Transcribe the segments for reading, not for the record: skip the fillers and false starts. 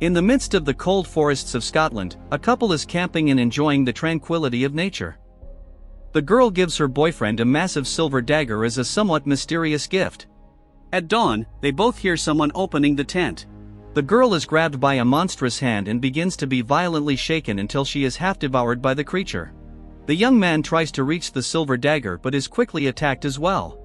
In the midst of the cold forests of Scotland, a couple is camping and enjoying the tranquility of nature. The girl gives her boyfriend a massive silver dagger as a somewhat mysterious gift. At dawn, they both hear someone opening the tent. The girl is grabbed by a monstrous hand and begins to be violently shaken until she is half devoured by the creature. The young man tries to reach the silver dagger but is quickly attacked as well.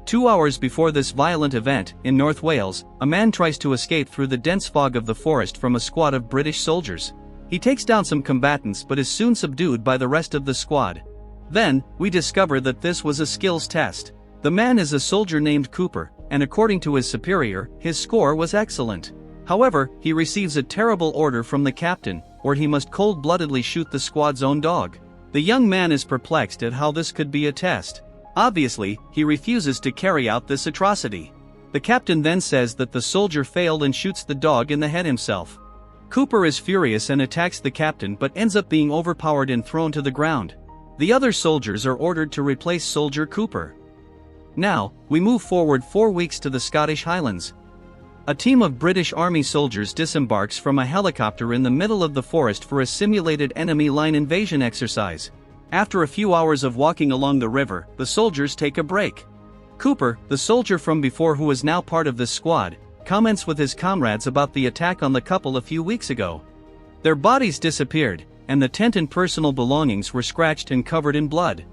2 hours before this violent event, in North Wales, a man tries to escape through the dense fog of the forest from a squad of British soldiers. He takes down some combatants but is soon subdued by the rest of the squad. Then, we discover that this was a skills test. The man is a soldier named Cooper, and according to his superior, his score was excellent. However, he receives a terrible order from the captain, where he must cold-bloodedly shoot the squad's own dog. The young man is perplexed at how this could be a test. Obviously, he refuses to carry out this atrocity. The captain then says that the soldier failed and shoots the dog in the head himself. Cooper is furious and attacks the captain but ends up being overpowered and thrown to the ground. The other soldiers are ordered to replace Soldier Cooper. Now, we move forward 4 weeks to the Scottish Highlands. A team of British Army soldiers disembarks from a helicopter in the middle of the forest for a simulated enemy line invasion exercise. After a few hours of walking along the river, the soldiers take a break. Cooper, the soldier from before who is now part of this squad, comments with his comrades about the attack on the couple a few weeks ago. Their bodies disappeared, and the tent and personal belongings were scratched and covered in blood.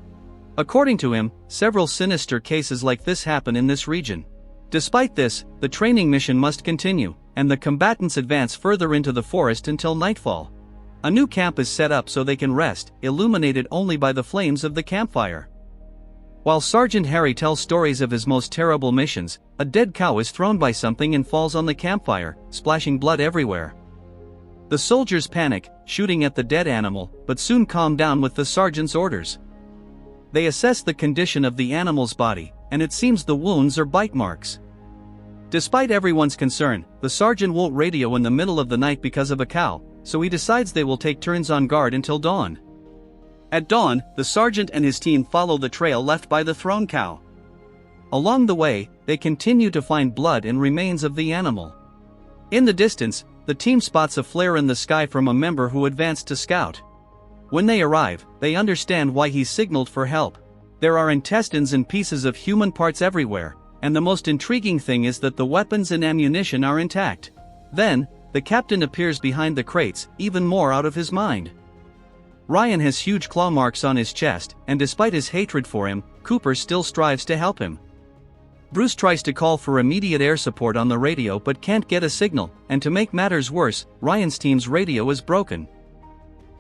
According to him, several sinister cases like this happen in this region. Despite this, the training mission must continue, and the combatants advance further into the forest until nightfall. A new camp is set up so they can rest, illuminated only by the flames of the campfire. While Sergeant Harry tells stories of his most terrible missions, a dead cow is thrown by something and falls on the campfire, splashing blood everywhere. The soldiers panic, shooting at the dead animal, but soon calm down with the sergeant's orders. They assess the condition of the animal's body, and it seems the wounds are bite marks. Despite everyone's concern, the sergeant won't radio in the middle of the night because of a cow, so he decides they will take turns on guard until dawn. At dawn, the sergeant and his team follow the trail left by the thrown cow. Along the way, they continue to find blood and remains of the animal. In the distance, the team spots a flare in the sky from a member who advanced to scout. When they arrive, they understand why he signaled for help. There are intestines and pieces of human parts everywhere, and the most intriguing thing is that the weapons and ammunition are intact. Then, the captain appears behind the crates, even more out of his mind. Ryan has huge claw marks on his chest, and despite his hatred for him, Cooper still strives to help him. Bruce tries to call for immediate air support on the radio but can't get a signal, and to make matters worse, Ryan's team's radio is broken.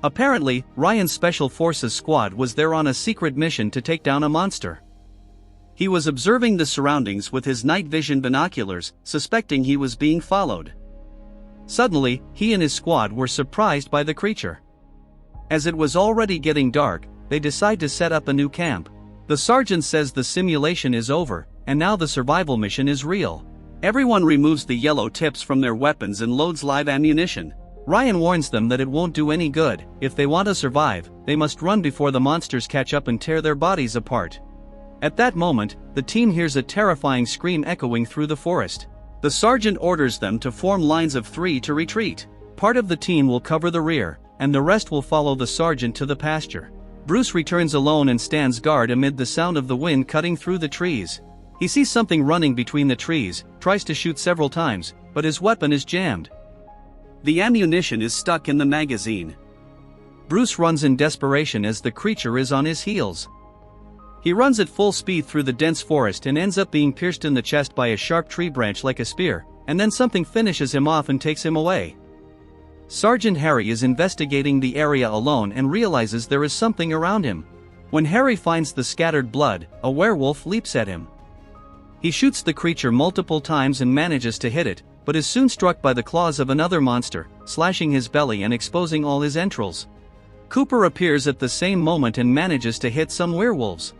Apparently, Ryan's Special Forces squad was there on a secret mission to take down a monster. He was observing the surroundings with his night vision binoculars, suspecting he was being followed. Suddenly, he and his squad were surprised by the creature. As it was already getting dark, they decide to set up a new camp. The sergeant says the simulation is over, and now the survival mission is real. Everyone removes the yellow tips from their weapons and loads live ammunition. Ryan warns them that it won't do any good. If they want to survive, they must run before the monsters catch up and tear their bodies apart. At that moment, the team hears a terrifying scream echoing through the forest. The sergeant orders them to form lines of 3 to retreat. Part of the team will cover the rear, and the rest will follow the sergeant to the pasture. Bruce returns alone and stands guard amid the sound of the wind cutting through the trees. He sees something running between the trees, tries to shoot several times, but his weapon is jammed. The ammunition is stuck in the magazine. Bruce runs in desperation as the creature is on his heels. He runs at full speed through the dense forest and ends up being pierced in the chest by a sharp tree branch like a spear, and then something finishes him off and takes him away. Sergeant Harry is investigating the area alone and realizes there is something around him. When Harry finds the scattered blood, a werewolf leaps at him. He shoots the creature multiple times and manages to hit it, but is soon struck by the claws of another monster, slashing his belly and exposing all his entrails. Cooper appears at the same moment and manages to hit some werewolves.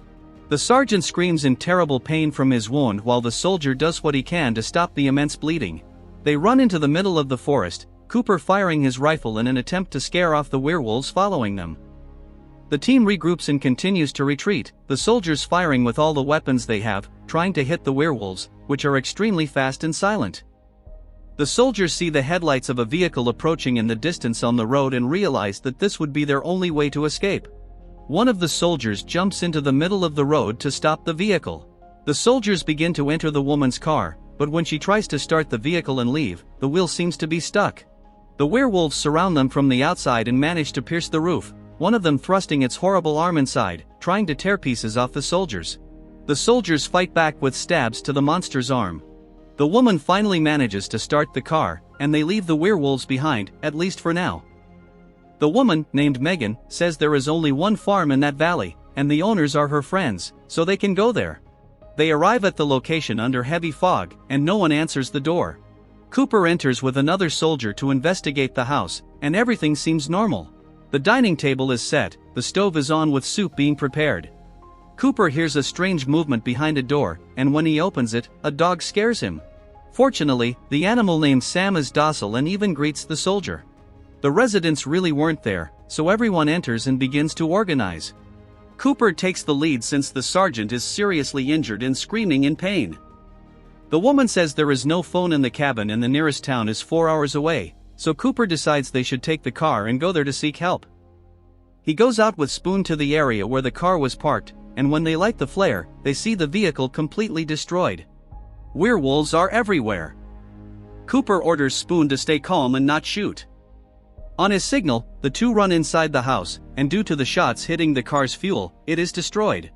The sergeant screams in terrible pain from his wound while the soldier does what he can to stop the immense bleeding. They run into the middle of the forest, Cooper firing his rifle in an attempt to scare off the werewolves following them. The team regroups and continues to retreat, the soldiers firing with all the weapons they have, trying to hit the werewolves, which are extremely fast and silent. The soldiers see the headlights of a vehicle approaching in the distance on the road and realize that this would be their only way to escape. One of the soldiers jumps into the middle of the road to stop the vehicle. The soldiers begin to enter the woman's car, but when she tries to start the vehicle and leave, the wheel seems to be stuck. The werewolves surround them from the outside and manage to pierce the roof, one of them thrusting its horrible arm inside, trying to tear pieces off the soldiers. The soldiers fight back with stabs to the monster's arm. The woman finally manages to start the car, and they leave the werewolves behind, at least for now. The woman, named Megan, says there is only one farm in that valley, and the owners are her friends, so they can go there. They arrive at the location under heavy fog, and no one answers the door. Cooper enters with another soldier to investigate the house, and everything seems normal. The dining table is set, the stove is on with soup being prepared. Cooper hears a strange movement behind a door, and when he opens it, a dog scares him. Fortunately, the animal named Sam is docile and even greets the soldier. The residents really weren't there, so everyone enters and begins to organize. Cooper takes the lead since the sergeant is seriously injured and screaming in pain. The woman says there is no phone in the cabin and the nearest town is 4 hours away, so Cooper decides they should take the car and go there to seek help. He goes out with Spoon to the area where the car was parked, and when they light the flare, they see the vehicle completely destroyed. Werewolves are everywhere. Cooper orders Spoon to stay calm and not shoot. On his signal, the two run inside the house, and due to the shots hitting the car's fuel, it is destroyed.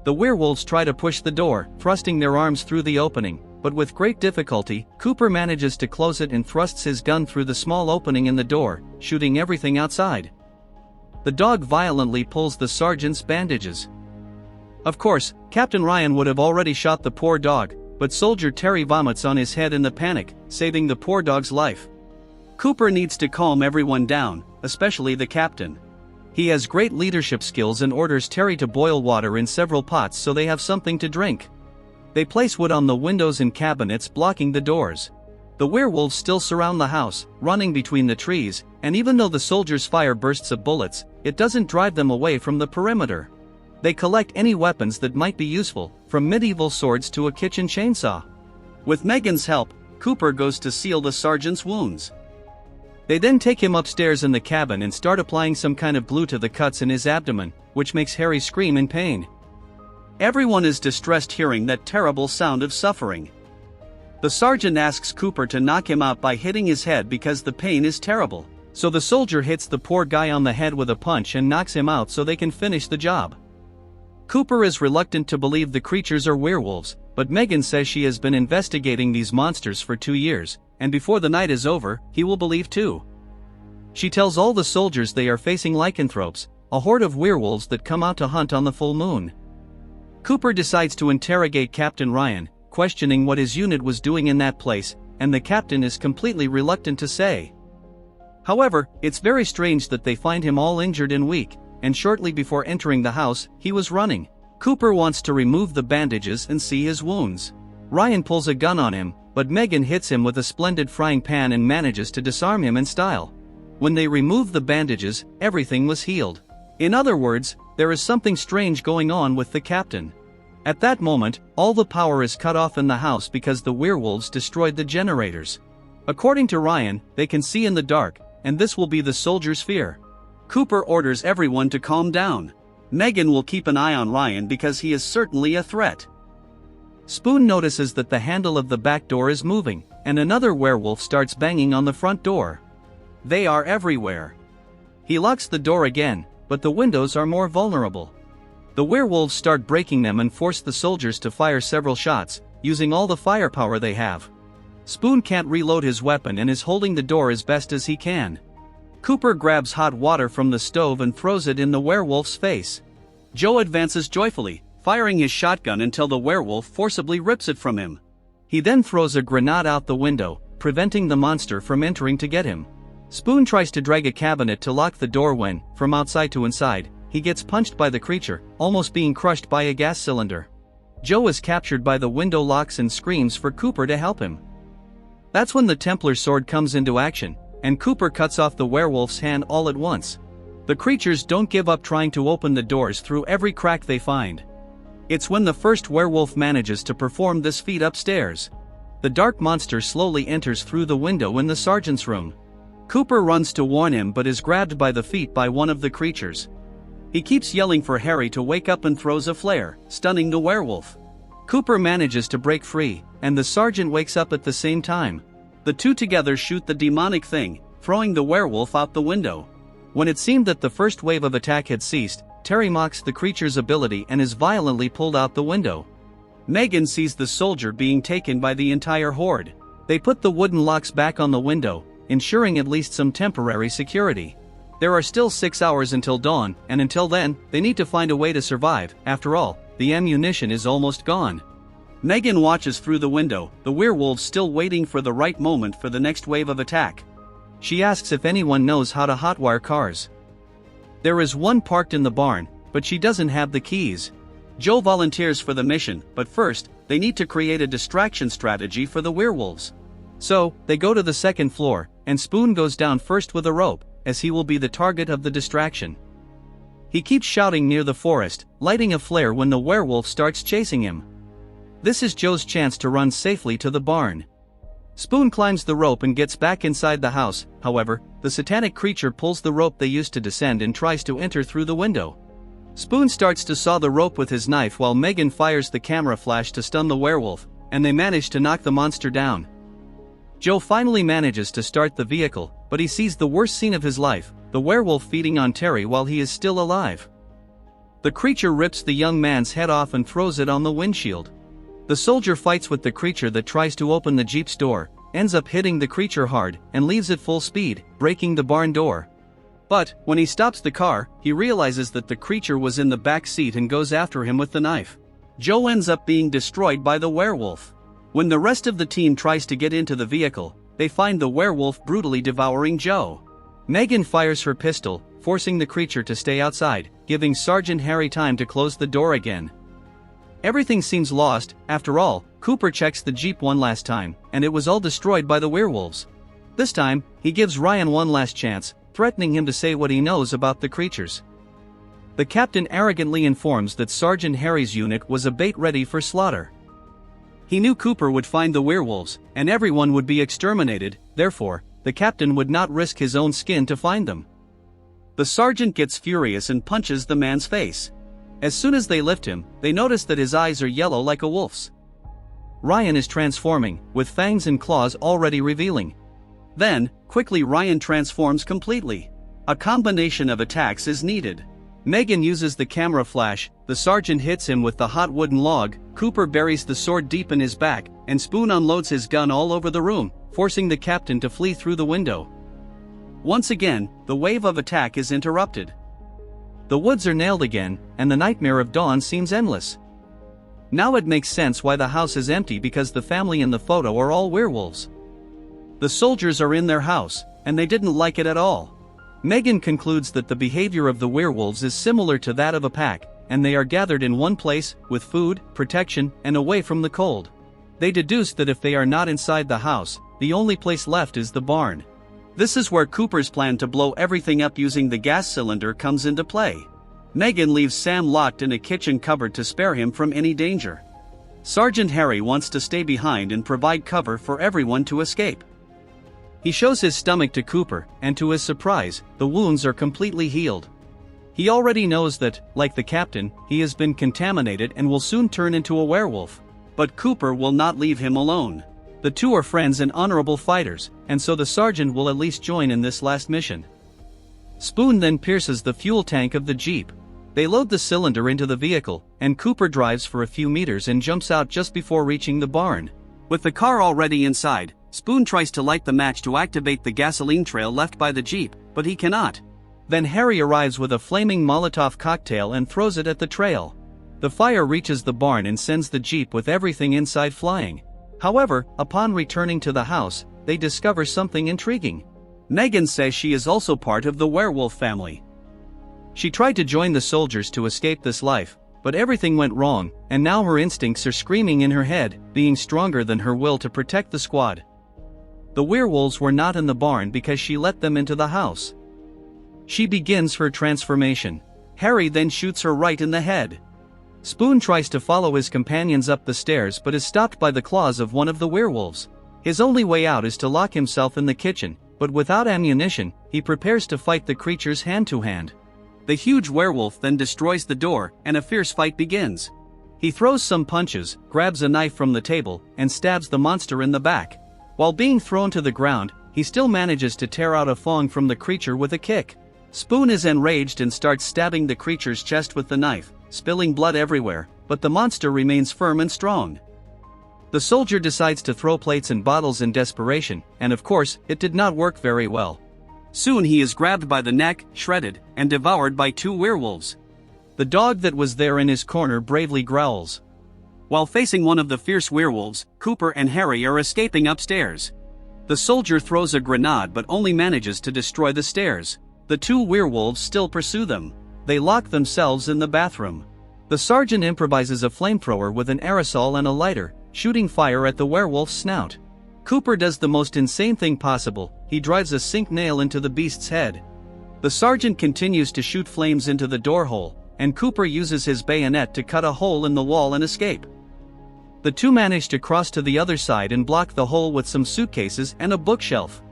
The werewolves try to push the door, thrusting their arms through the opening, but with great difficulty, Cooper manages to close it and thrusts his gun through the small opening in the door, shooting everything outside. The dog violently pulls the sergeant's bandages. Of course, Captain Ryan would have already shot the poor dog, but Soldier Terry vomits on his head in the panic, saving the poor dog's life. Cooper needs to calm everyone down, especially the captain. He has great leadership skills and orders Terry to boil water in several pots so they have something to drink. They place wood on the windows and cabinets blocking the doors. The werewolves still surround the house, running between the trees, and even though the soldiers fire bursts of bullets, it doesn't drive them away from the perimeter. They collect any weapons that might be useful, from medieval swords to a kitchen chainsaw. With Megan's help, Cooper goes to seal the sergeant's wounds. They then take him upstairs in the cabin and start applying some kind of glue to the cuts in his abdomen, which makes Harry scream in pain. Everyone is distressed hearing that terrible sound of suffering. The sergeant asks Cooper to knock him out by hitting his head because the pain is terrible, so the soldier hits the poor guy on the head with a punch and knocks him out so they can finish the job. Cooper is reluctant to believe the creatures are werewolves, but Megan says she has been investigating these monsters for 2 years, and before the night is over, he will believe too. She tells all the soldiers they are facing lycanthropes, a horde of werewolves that come out to hunt on the full moon. Cooper decides to interrogate Captain Ryan, questioning what his unit was doing in that place, and the captain is completely reluctant to say. However, it's very strange that they find him all injured and weak, and shortly before entering the house, he was running. Cooper wants to remove the bandages and see his wounds. Ryan pulls a gun on him, but Megan hits him with a splendid frying pan and manages to disarm him in style. When they removed the bandages, everything was healed. In other words, there is something strange going on with the captain. At that moment, all the power is cut off in the house because the werewolves destroyed the generators. According to Ryan, they can see in the dark, and this will be the soldiers' fear. Cooper orders everyone to calm down. Megan will keep an eye on Ryan because he is certainly a threat. Spoon notices that the handle of the back door is moving, and another werewolf starts banging on the front door. They are everywhere. He locks the door again, but the windows are more vulnerable. The werewolves start breaking them and force the soldiers to fire several shots, using all the firepower they have. Spoon can't reload his weapon and is holding the door as best as he can. Cooper grabs hot water from the stove and throws it in the werewolf's face. Joe advances joyfully, firing his shotgun until the werewolf forcibly rips it from him. He then throws a grenade out the window, preventing the monster from entering to get him. Spoon tries to drag a cabinet to lock the door when, from outside to inside, he gets punched by the creature, almost being crushed by a gas cylinder. Joe is captured by the window locks and screams for Cooper to help him. That's when the Templar sword comes into action, and Cooper cuts off the werewolf's hand all at once. The creatures don't give up trying to open the doors through every crack they find. It's when the first werewolf manages to perform this feat upstairs. The dark monster slowly enters through the window in the sergeant's room. Cooper runs to warn him but is grabbed by the feet by one of the creatures. He keeps yelling for Harry to wake up and throws a flare, stunning the werewolf. Cooper manages to break free, and the sergeant wakes up at the same time. The two together shoot the demonic thing, throwing the werewolf out the window. When it seemed that the first wave of attack had ceased, Terry mocks the creature's ability and is violently pulled out the window. Megan sees the soldier being taken by the entire horde. They put the wooden locks back on the window, ensuring at least some temporary security. There are still 6 hours until dawn, and until then, they need to find a way to survive. After all, the ammunition is almost gone. Megan watches through the window, the werewolves still waiting for the right moment for the next wave of attack. She asks if anyone knows how to hotwire cars. There is one parked in the barn, but she doesn't have the keys. Joe volunteers for the mission, but first, they need to create a distraction strategy for the werewolves. So, they go to the second floor, and Spoon goes down first with a rope, as he will be the target of the distraction. He keeps shouting near the forest, lighting a flare when the werewolf starts chasing him. This is Joe's chance to run safely to the barn. Spoon climbs the rope and gets back inside the house. However, the satanic creature pulls the rope they used to descend and tries to enter through the window. Spoon starts to saw the rope with his knife while Megan fires the camera flash to stun the werewolf, and they manage to knock the monster down. Joe finally manages to start the vehicle, but he sees the worst scene of his life, the werewolf feeding on Terry while he is still alive. The creature rips the young man's head off and throws it on the windshield. The soldier fights with the creature that tries to open the Jeep's door, ends up hitting the creature hard, and leaves it full speed, breaking the barn door. But, when he stops the car, he realizes that the creature was in the back seat and goes after him with the knife. Joe ends up being destroyed by the werewolf. When the rest of the team tries to get into the vehicle, they find the werewolf brutally devouring Joe. Megan fires her pistol, forcing the creature to stay outside, giving Sergeant Harry time to close the door again. Everything seems lost. After all, Cooper checks the Jeep one last time, and it was all destroyed by the werewolves. This time, he gives Ryan one last chance, threatening him to say what he knows about the creatures. The captain arrogantly informs that Sergeant Harry's unit was a bait ready for slaughter. He knew Cooper would find the werewolves, and everyone would be exterminated. Therefore, the captain would not risk his own skin to find them. The sergeant gets furious and punches the man's face. As soon as they lift him, they notice that his eyes are yellow like a wolf's. Ryan is transforming, with fangs and claws already revealing. Then, quickly Ryan transforms completely. A combination of attacks is needed. Megan uses the camera flash, the sergeant hits him with the hot wooden log, Cooper buries the sword deep in his back, and Spoon unloads his gun all over the room, forcing the captain to flee through the window. Once again, the wave of attack is interrupted. The woods are nailed again, and the nightmare of dawn seems endless. Now it makes sense why the house is empty, because the family in the photo are all werewolves. The soldiers are in their house, and they didn't like it at all. Megan concludes that the behavior of the werewolves is similar to that of a pack, and they are gathered in one place, with food, protection, and away from the cold. They deduce that if they are not inside the house, the only place left is the barn. This is where Cooper's plan to blow everything up using the gas cylinder comes into play. Megan leaves Sam locked in a kitchen cupboard to spare him from any danger. Sergeant Harry wants to stay behind and provide cover for everyone to escape. He shows his stomach to Cooper, and to his surprise, the wounds are completely healed. He already knows that, like the captain, he has been contaminated and will soon turn into a werewolf. But Cooper will not leave him alone. The two are friends and honorable fighters, and so the sergeant will at least join in this last mission. Spoon then pierces the fuel tank of the Jeep. They load the cylinder into the vehicle, and Cooper drives for a few meters and jumps out just before reaching the barn. With the car already inside, Spoon tries to light the match to activate the gasoline trail left by the Jeep, but he cannot. Then Harry arrives with a flaming Molotov cocktail and throws it at the trail. The fire reaches the barn and sends the Jeep with everything inside flying. However, upon returning to the house, they discover something intriguing. Megan says she is also part of the werewolf family. She tried to join the soldiers to escape this life, but everything went wrong, and now her instincts are screaming in her head, being stronger than her will to protect the squad. The werewolves were not in the barn because she let them into the house. She begins her transformation. Harry then shoots her right in the head. Spoon tries to follow his companions up the stairs but is stopped by the claws of one of the werewolves. His only way out is to lock himself in the kitchen, but without ammunition, he prepares to fight the creatures hand-to-hand. The huge werewolf then destroys the door, and a fierce fight begins. He throws some punches, grabs a knife from the table, and stabs the monster in the back. While being thrown to the ground, he still manages to tear out a fang from the creature with a kick. Spoon is enraged and starts stabbing the creature's chest with the knife, spilling blood everywhere, but the monster remains firm and strong. The soldier decides to throw plates and bottles in desperation, and of course, it did not work very well. Soon he is grabbed by the neck, shredded, and devoured by 2 werewolves. The dog that was there in his corner bravely growls. While facing one of the fierce werewolves, Cooper and Harry are escaping upstairs. The soldier throws a grenade but only manages to destroy the stairs. The 2 werewolves still pursue them. They lock themselves in the bathroom. The sergeant improvises a flamethrower with an aerosol and a lighter, shooting fire at the werewolf's snout. Cooper does the most insane thing possible, he drives a sink nail into the beast's head. The sergeant continues to shoot flames into the door hole, and Cooper uses his bayonet to cut a hole in the wall and escape. The 2 manage to cross to the other side and block the hole with some suitcases and a bookshelf.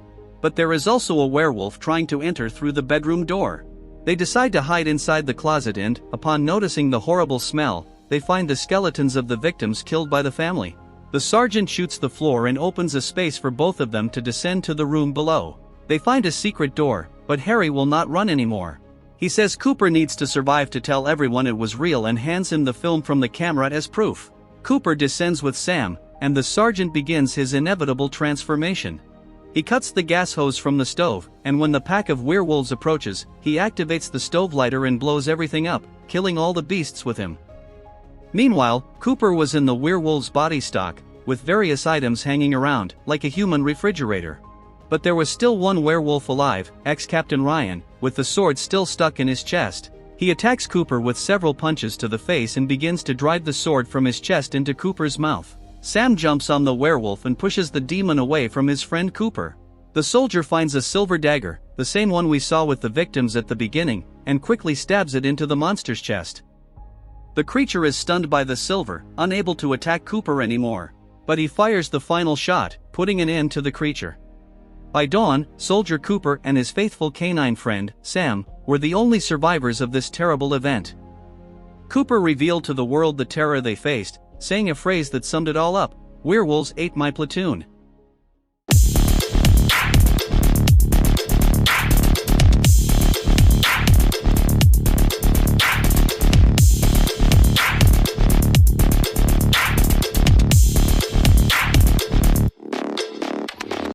But there is also a werewolf trying to enter through the bedroom door. They decide to hide inside the closet and, upon noticing the horrible smell, they find the skeletons of the victims killed by the family. The sergeant shoots the floor and opens a space for both of them to descend to the room below. They find a secret door, but Harry will not run anymore. He says Cooper needs to survive to tell everyone it was real and hands him the film from the camera as proof. Cooper descends with Sam, and the sergeant begins his inevitable transformation. He cuts the gas hose from the stove, and when the pack of werewolves approaches, he activates the stove lighter and blows everything up, killing all the beasts with him. Meanwhile, Cooper was in the werewolf's body stock, with various items hanging around, like a human refrigerator. But there was still one werewolf alive, ex-Captain Ryan, with the sword still stuck in his chest. He attacks Cooper with several punches to the face and begins to drive the sword from his chest into Cooper's mouth. Sam jumps on the werewolf and pushes the demon away from his friend Cooper. The soldier finds a silver dagger, the same one we saw with the victims at the beginning, and quickly stabs it into the monster's chest. The creature is stunned by the silver, unable to attack Cooper anymore. But he fires the final shot, putting an end to the creature. By dawn, Soldier Cooper and his faithful canine friend, Sam, were the only survivors of this terrible event. Cooper revealed to the world the terror they faced, saying a phrase that summed it all up: "Werewolves ate my platoon."